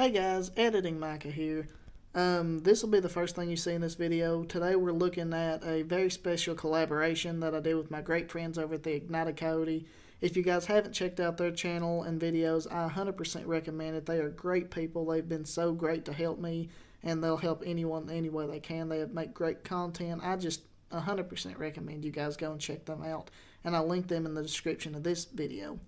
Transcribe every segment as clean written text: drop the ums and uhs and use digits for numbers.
Hey guys, Editing Micah here. This will be the first thing you see in this video. Today we're looking at a very special collaboration that I did with my great friends over at the Ignited Coyote. If you guys haven't checked out their channel and videos, I 100% recommend it. They are great people. They've been so great to help me, and they'll help anyone any way they can. They make great content. I just 100% recommend you guys go and check them out, and I'll link them in the description of this video.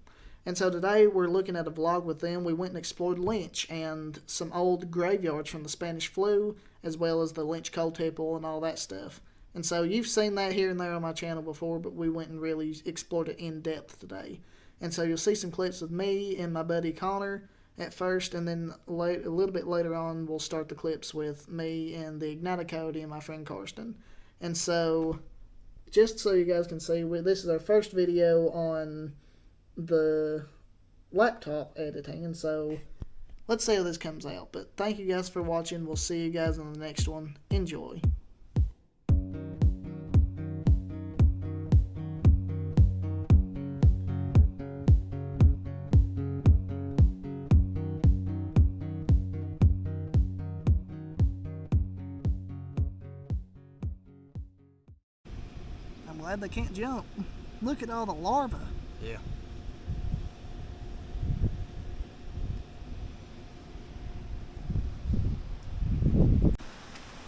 And so today we're looking at a vlog with them. We went and explored Lynch and some old graveyards from the Spanish flu, as well as the Lynch coal tipple and all that stuff. And so you've seen that here and there on my channel before, but we went and really explored it in depth today. And so you'll see some clips of me and my buddy Conner at first, and then a little bit later on we'll start the clips with me and the Ignited Coyote and my friend Karsten. And so just so you guys can see, this is our first video on the laptop editing, and so let's see how this comes out. But thank you guys for watching. We'll see you guys in the next one. Enjoy. I'm glad they can't jump. Look at all the larvae. Yeah.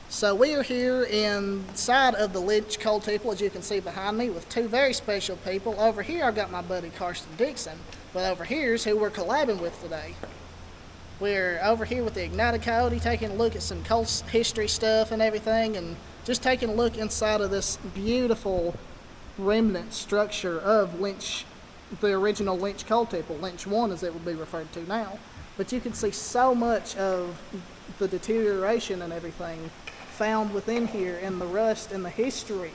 So we are here inside of the Lynch coal tipple, as you can see behind me, with two very special people. Over here I've got my buddy Karsten Dixon, but over here's who we're collabing with today. We're over here with the Ignited Coyote, taking a look at some coal history stuff and everything, and just taking a look inside of this beautiful remnant structure of Lynch, the original Lynch coal tipple, Lynch 1 as it would be referred to now. But you can see so much of the deterioration and everything found within here, and the rust and the history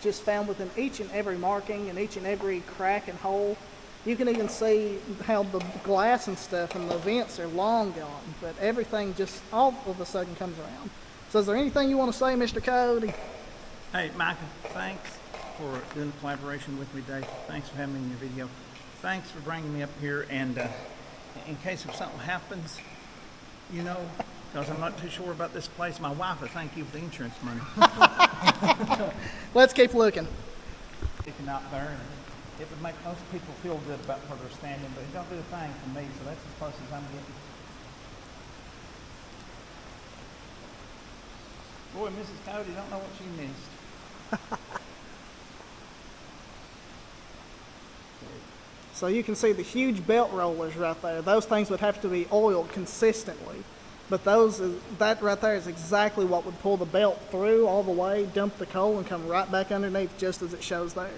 just found within each and every marking and each and every crack and hole. You can even see how the glass and stuff and the vents are long gone, but everything just all of a sudden comes around. So is there anything you want to say, Mr. Coyote? Hey, Micah, thanks for doing the collaboration with me today. Thanks for having me in your video. Thanks for bringing me up here, and in case if something happens, you know, because I'm not too sure about this place, my wife will thank you for the insurance money. Let's keep looking. Sticking out there, and it would make most people feel good about where they're standing, but it don't do a thing for me, so that's as close as I'm getting. Boy, Mrs. Coyote don't know what she missed. So you can see the huge belt rollers right there. Those things would have to be oiled consistently. But that right there is exactly what would pull the belt through all the way, dump the coal, and come right back underneath just as it shows there.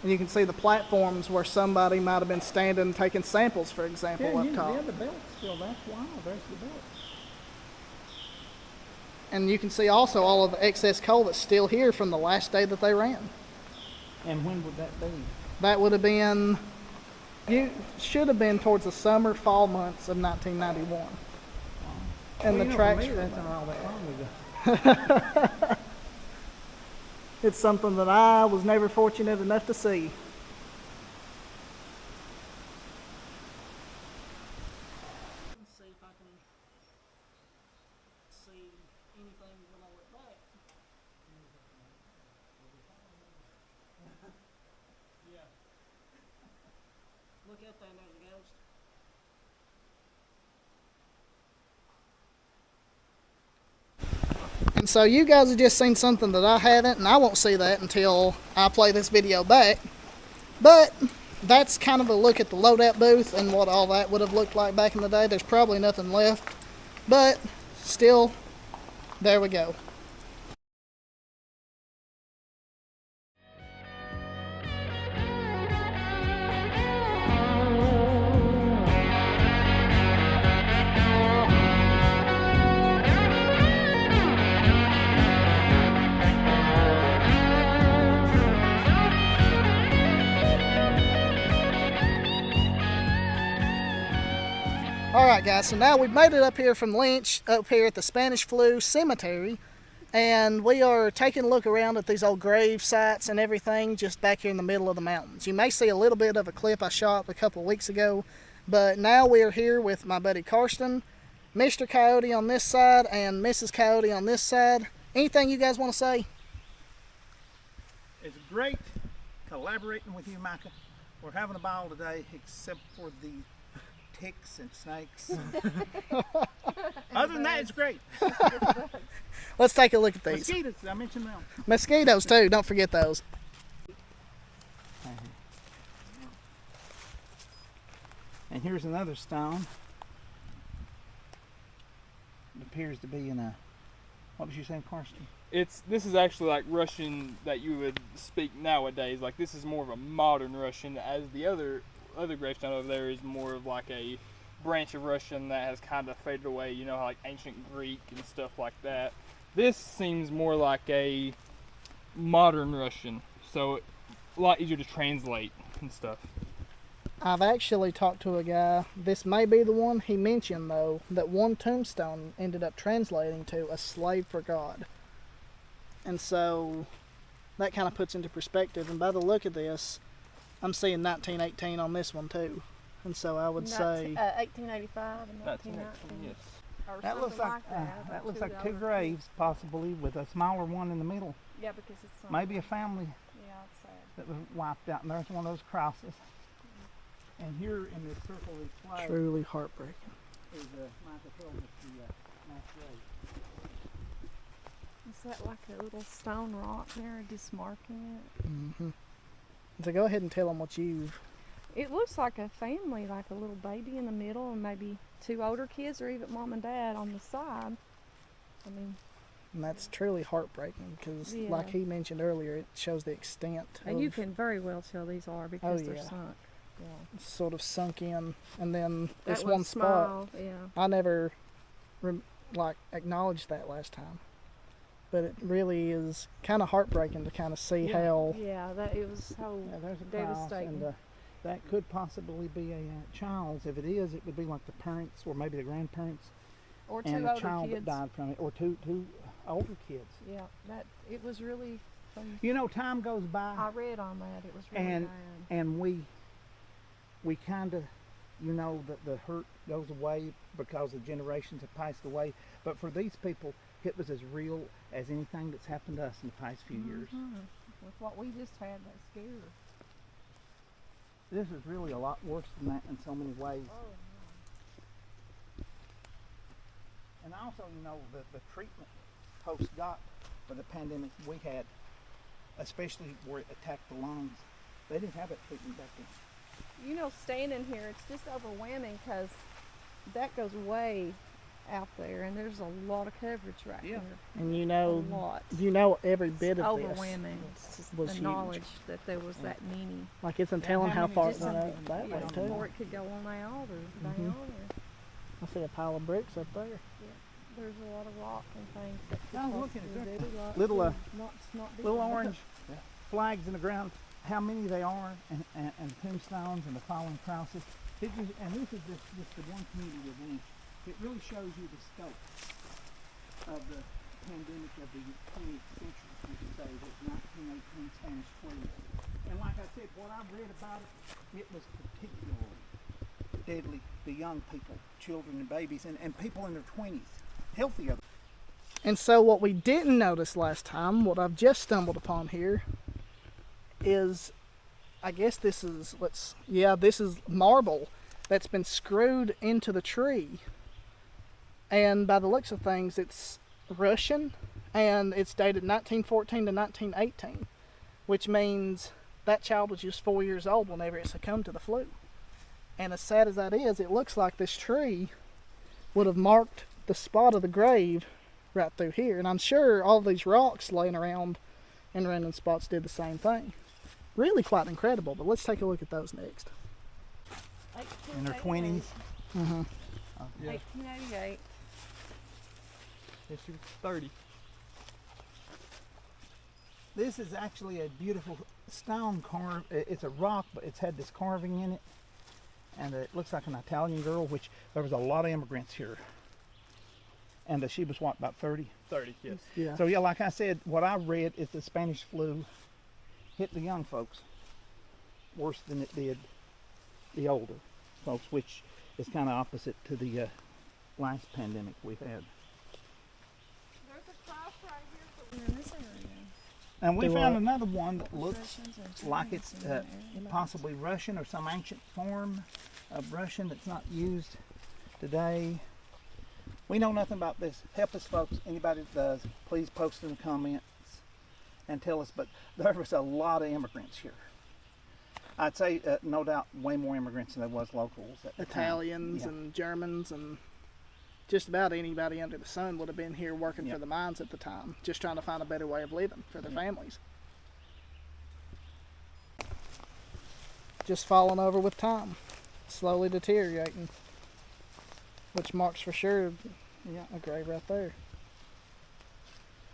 And you can see the platforms where somebody might have been standing and taking samples, for example, up top. Yeah, the belt's still, that's why, there's the belt. And you can see also all of the excess coal that's still here from the last day that they ran. And when would that be? That would have been, you should have been towards the summer, fall months of 1991. And well, the tracks. For me, that's not all that long ago. It's something that I was never fortunate enough to see. Let's see if I can see anything when I look back. Yeah. Look out there, there's a ghost. And so you guys have just seen something that I haven't, and I won't see that until I play this video back. But that's kind of a look at the loadout booth and what all that would have looked like back in the day. There's probably nothing left, but still, there we go. Alright guys, so now we've made it up here from Lynch, up here at the Spanish Flu Cemetery, and we are taking a look around at these old grave sites and everything just back here in the middle of the mountains. You may see a little bit of a clip I shot a couple of weeks ago, But now we are here with my buddy Karsten, Mr. Coyote on this side, and Mrs. Coyote on this side. Anything you guys want to say? It's great collaborating with you, Micah. We're having a ball today, except for the ticks and snakes. Other than that, it's great. Let's take a look at these. Mosquitoes, I mentioned them. Mosquitoes too, don't forget those. And here's another stone. It appears to be in a, what was you saying, Karsten? This is actually like Russian that you would speak nowadays. Like this is more of a modern Russian, as the other gravestone over there is more of like a branch of Russian that has kind of faded away. You know, like ancient Greek and stuff like that. This seems more like a modern Russian, so a lot easier to translate and stuff. I've actually talked to a guy, this may be the one he mentioned though, that one tombstone ended up translating to a slave for God. And so that kind of puts into perspective, and by the look of this, I'm seeing 1918 on this one too. And so I would say 1885 and 1919. Yes. Or That looks something like that. looks like two older graves, possibly, with a smaller one in the middle. kids. Yeah, because it's Maybe a family Yeah, it's sad. that was wiped out, and there's one of those crosses. And here in this circle of flag truly heartbreaking. is Micah told us the mass grave. Is that like a little stone rock there, just marking it? Mm-hmm. So go ahead and tell them what you've... It looks like a family, like a little baby in the middle, and maybe two older kids, or even mom and dad on the side. I mean, And that's truly heartbreaking because, Yeah. like he mentioned earlier, it shows the extent and of you can very well tell these are because they're yeah. sunk. Yeah. sort of sunk in. And then That this one spot, small, yeah. I never acknowledged that last time. But it really is kind of heartbreaking to kind of see how... Yeah, that it was so Yeah, there's a cross, devastating. and that could possibly be a child's. If it is, it would be like the parents or maybe the grandparents Or two and a older child kids. that died from it, or two older kids. Yeah, that it was really. You know, time goes by, I read on that. It was really and bad. and we kind of, you know, the hurt goes away because the generations have passed away. But for these people, it was as real as anything that's happened to us in the past few years. With what we just had, that scare. This is really a lot worse than that in so many ways. And also, you know, the treatment folks got for the pandemic we had, especially where it attacked the lungs, they didn't have that treatment back then. You know, standing here, it's just overwhelming because that goes way out there, and there's a lot of coverage right Yeah. here. And you A lot. know every bit It's of overwhelming. It's just was the huge. knowledge that there was that many. this. Like, it's in Yeah, telling how how many far it just went something- out that You way, know, too. or it could go on out or down. Mhm. Or, I see a pile of bricks up there. there's a lot of rock and things that could I was looking at possibly that. do like Little, this. Not big Little enough. orange flags in the ground, how many they are, and tombstones and the fallen crosses. And this is just the one community with Lynch. It really shows you the scope of the pandemic of the 20th century, you could say, the 1918 Spanish flu. And like I said, what I read about it, it was particularly deadly to young people, children and babies, and people in their 20s, healthy of it. And so what we didn't notice last time, what I've just stumbled upon here, is, I guess this is, this is marble that's been screwed into the tree. And by the looks of things, it's Russian, and it's dated 1914 to 1918, which means that child was just 4 years old whenever it succumbed to the flu. And as sad as that is, it looks like this tree would have marked the spot of the grave right through here. And I'm sure all these rocks laying around in random spots did the same thing. Really quite incredible, but let's take a look at those next. In their 20s. Mm-hmm. Yeah. 1888. Yes, she was 30. This is actually a beautiful stone carve. It's a rock, but it's had this carving in it. And it looks like an Italian girl, which there was a lot of immigrants here. And she was what, about 30? 30, yes. Yeah. So yeah, like I said, what I read is the Spanish flu hit the young folks worse than it did the older. folks, which is kind of opposite to the last pandemic we had. There's a cross right here in this area. And we Do found what? another one that looks like it's possibly Russian or some ancient form of Russian that's not used today. We know nothing about this. Help us, folks. Anybody that does, please post in the comments and tell us. But there was a lot of immigrants here. I'd say, no doubt, way more immigrants than there was locals at the time. Italians Yeah. and Germans and just about anybody under the sun would have been here working Yep. for the mines at the time, just trying to find a better way of living for their families. Just falling over with time, slowly deteriorating, which marks for sure a grave right there.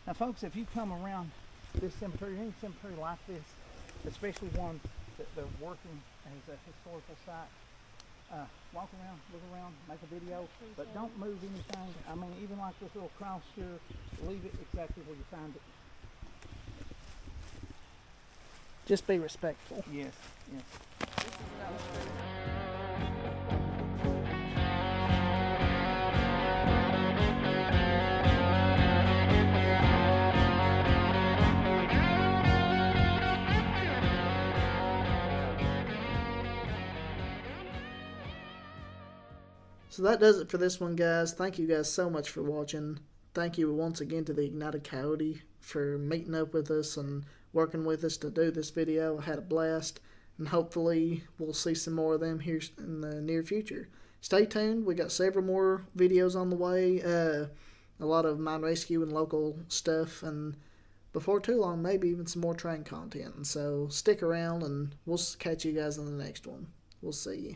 Now, folks, if you come around this cemetery, any cemetery like this, especially one that they're working as a historical site, walk around, look around, make a video, but don't move anything. I mean, even like this little cross here, leave it exactly where you find it. Just be respectful. Yes, yes. So that does it for this one, guys. Thank you guys so much for watching. Thank you once again to the Ignited Coyote for meeting up with us and working with us to do this video. I had a blast, and hopefully we'll see some more of them here in the near future. Stay tuned. We got several more videos on the way. A lot of mine rescue and local stuff, and before too long, maybe even some more train content. So stick around, and we'll catch you guys in the next one. We'll see you.